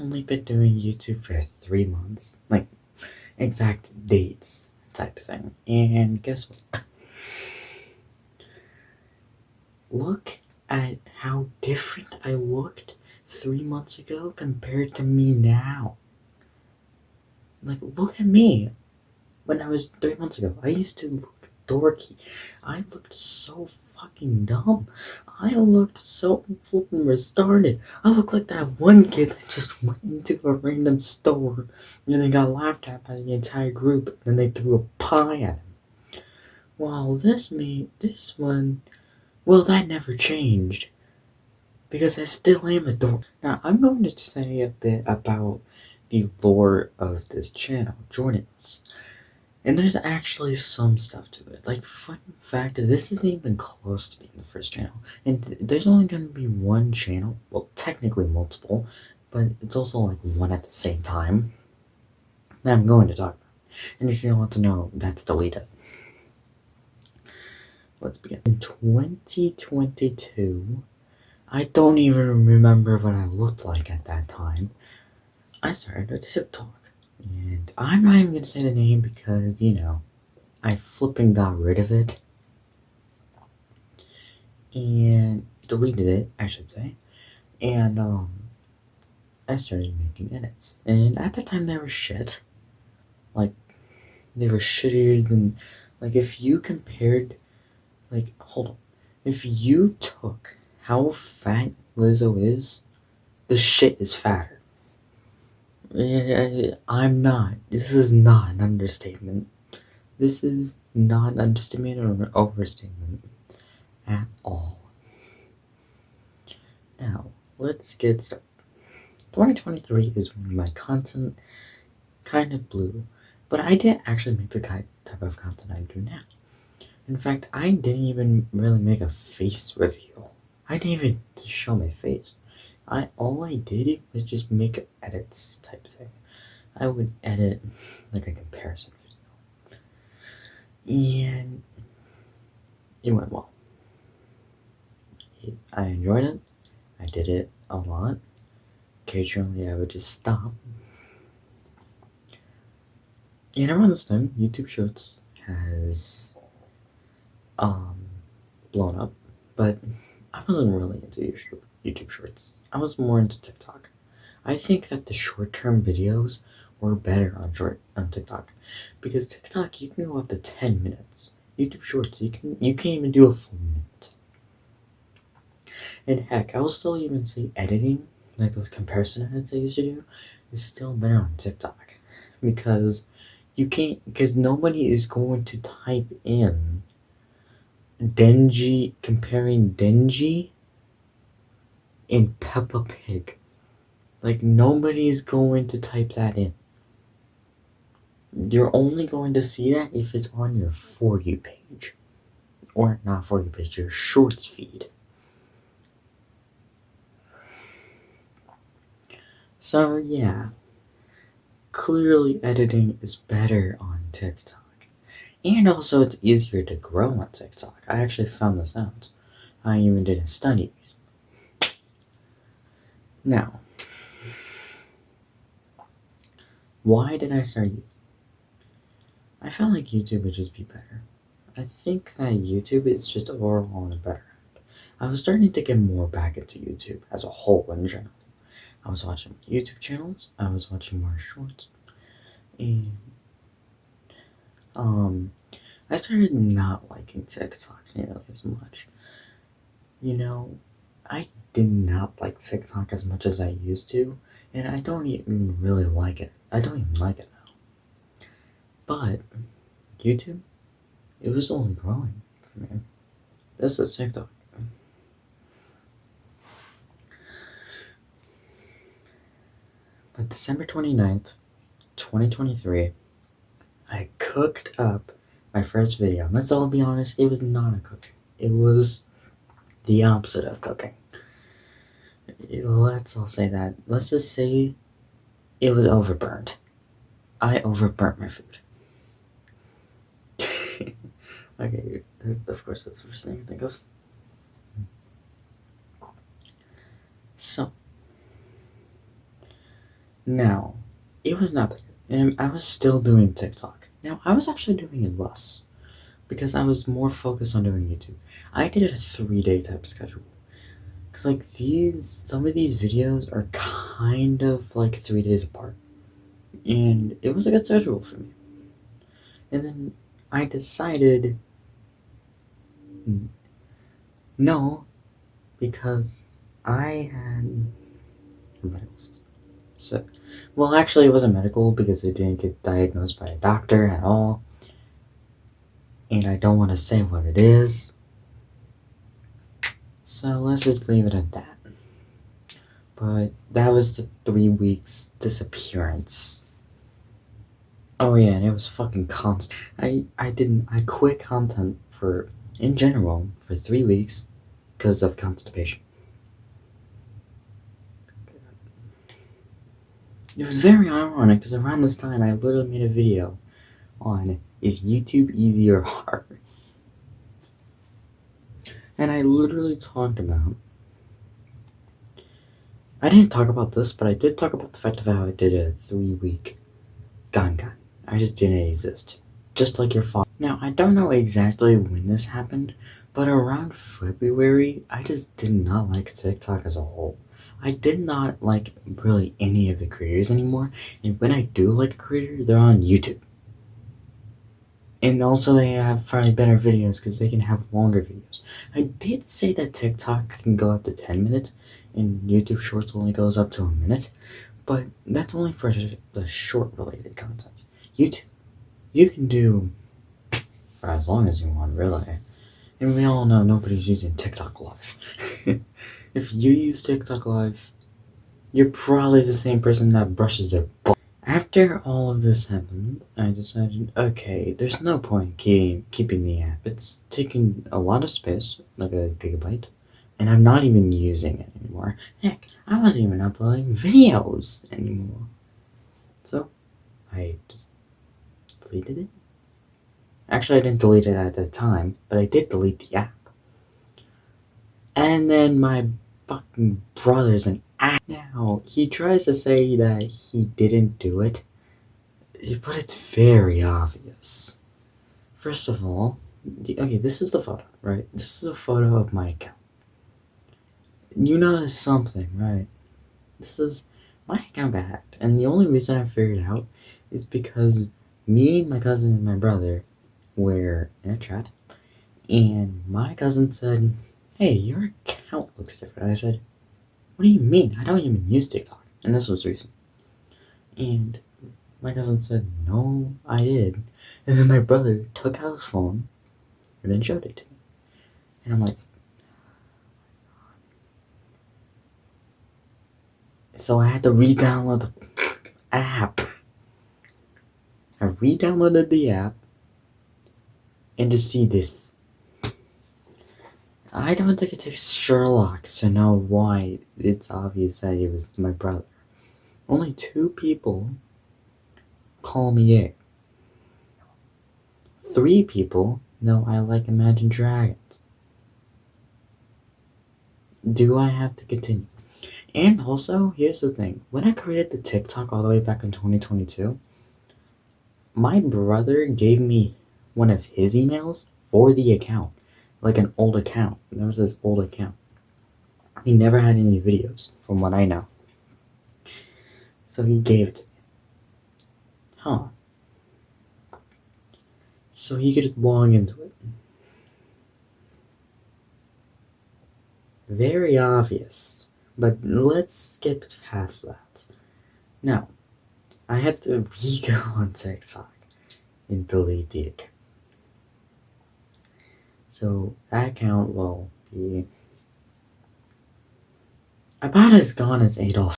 only been doing YouTube for 3 months, like exact dates type thing. And guess what? Look at how different I looked 3 months ago compared to me now. Like, look at me when I was 3 months ago. I used to look dorky. I looked so fucking dumb. I looked so flippin' retarded. I looked like that one kid that just went into a random store and then got laughed at by the entire group and then they threw a pie at him. Well, this one, well, that never changed because I still am a dork. Now, I'm going to say a bit about the lore of this channel, Jordan's. And there's actually some stuff to it. Like, fun fact, this isn't even close to being the first channel. And there's only going to be one channel. Well, technically multiple, but it's also like one at the same time that I'm going to talk about. And if you don't want to know, that's deleted. Let's begin. In 2022, I don't even remember what I looked like at that time. I started a TikTok. And I'm not even going to say the name because, I flipping got rid of it. And deleted it, I should say. And I started making edits. And at the time they were shit. Like, they were shittier than, like, if you compared, like, hold on. If you took how fat Lizzo is, the shit is fatter. I'm not. This is not an understatement. This is not an understatement or an overstatement at all. Now, let's get started. 2023 is when my content kind of blew, but I didn't actually make the type of content I do now. In fact, I didn't even really make a face reveal. I didn't even show my face. All I did was just make edits type thing. I would edit like a comparison video, and it went well. I enjoyed it. I did it a lot. Occasionally, I would just stop. And around this time, YouTube Shorts has blown up, but I wasn't really into YouTube Shorts. I was more into TikTok. I think that the short-term videos were better on TikTok because TikTok you can go up to 10 minutes. YouTube Shorts you can't even do a full minute. And heck, I will still even say editing, like those comparison edits I used to do, is still better on TikTok because because nobody is going to type in Denji comparing Denji and Peppa Pig. Like nobody's going to type that in. You're only going to see that if it's on your For You page. Or not For You page, your Shorts feed. So yeah, clearly editing is better on TikTok. And also it's easier to grow on TikTok. I actually found this out. I even did a study. Now, why did I start YouTube? I felt like YouTube would just be better. I think that YouTube is just overall on a better end. I was starting to get more back into YouTube as a whole in general. I was watching YouTube channels, I was watching more shorts, and I started not liking TikTok nearly as much. I did not like TikTok as much as I used to, and I don't even really like it. I don't even like it now. But YouTube, it was only growing for me. This is TikTok. But December 29th, 2023, I cooked up my first video. Let's all be honest, it was not a cooking. It was the opposite of cooking. Let's all say that. Let's just say it was overburned. I overburnt my food. Okay, of course that's the first thing I think of. So, Now, it was not that good, and I was still doing TikTok. Now, I was actually doing it less because I was more focused on doing YouTube. I did a 3-day type schedule. Because, like, some of these videos are kind of like 3 days apart. And it was a good schedule for me. And then I decided no, because I had medical system. So, well, actually, it wasn't medical because I didn't get diagnosed by a doctor at all. And I don't want to say what it is. So let's just leave it at that. But that was the 3 weeks disappearance. Oh yeah, and it was fucking constant. I quit content in general, for 3 weeks because of constipation. It was very ironic because around this time I literally made a video on is YouTube easy or hard? And I literally talked about, I didn't talk about this, but I did talk about the fact of how I did a 3-week gangan. I just didn't exist. Just like your father. Now, I don't know exactly when this happened, but around February, I just did not like TikTok as a whole. I did not like really any of the creators anymore, and when I do like a creator, they're on YouTube. And also they have probably better videos because they can have longer videos. I did say that TikTok can go up to 10 minutes, and YouTube Shorts only goes up to a minute, but that's only for the short related content. YouTube, you can do for as long as you want, really. And we all know nobody's using TikTok Live. If you use TikTok Live, you're probably the same person that brushes their butt. After all of this happened, I decided, okay, there's no point keeping the app. It's taking a lot of space, like a gigabyte, and I'm not even using it anymore. Heck, I wasn't even uploading videos anymore. So, I just deleted it. Actually, I didn't delete it at the time, but I did delete the app. And then my fucking brother's an ass. Now, he tries to say that he didn't do it, but it's very obvious. First of all, okay, this is the photo, right? This is a photo of my account. You notice something, right? My account got hacked, and the only reason I figured it out is because me, my cousin, and my brother were in a chat, and my cousin said, "Hey, your account looks different." I said, "What do you mean? I don't even use TikTok." And this was recent. And my cousin said, "No, I did." And then my brother took out his phone and then showed it to me. And I'm like, so I had to re-download the app. I re-downloaded the app and to see this. I don't think it takes Sherlock to know why it's obvious that it was my brother. Only 2 people call me gay. 3 people know I like Imagine Dragons. Do I have to continue? And also, here's the thing. When I created the TikTok all the way back in 2022, my brother gave me one of his emails for the account. Like an old account. That was his old account. He never had any videos, from what I know. So he gave it to me. Huh. So he could log into it. Very obvious. But let's skip past that. Now, I had to re-go on TikTok and delete the account. So that account will be about as gone as Adolf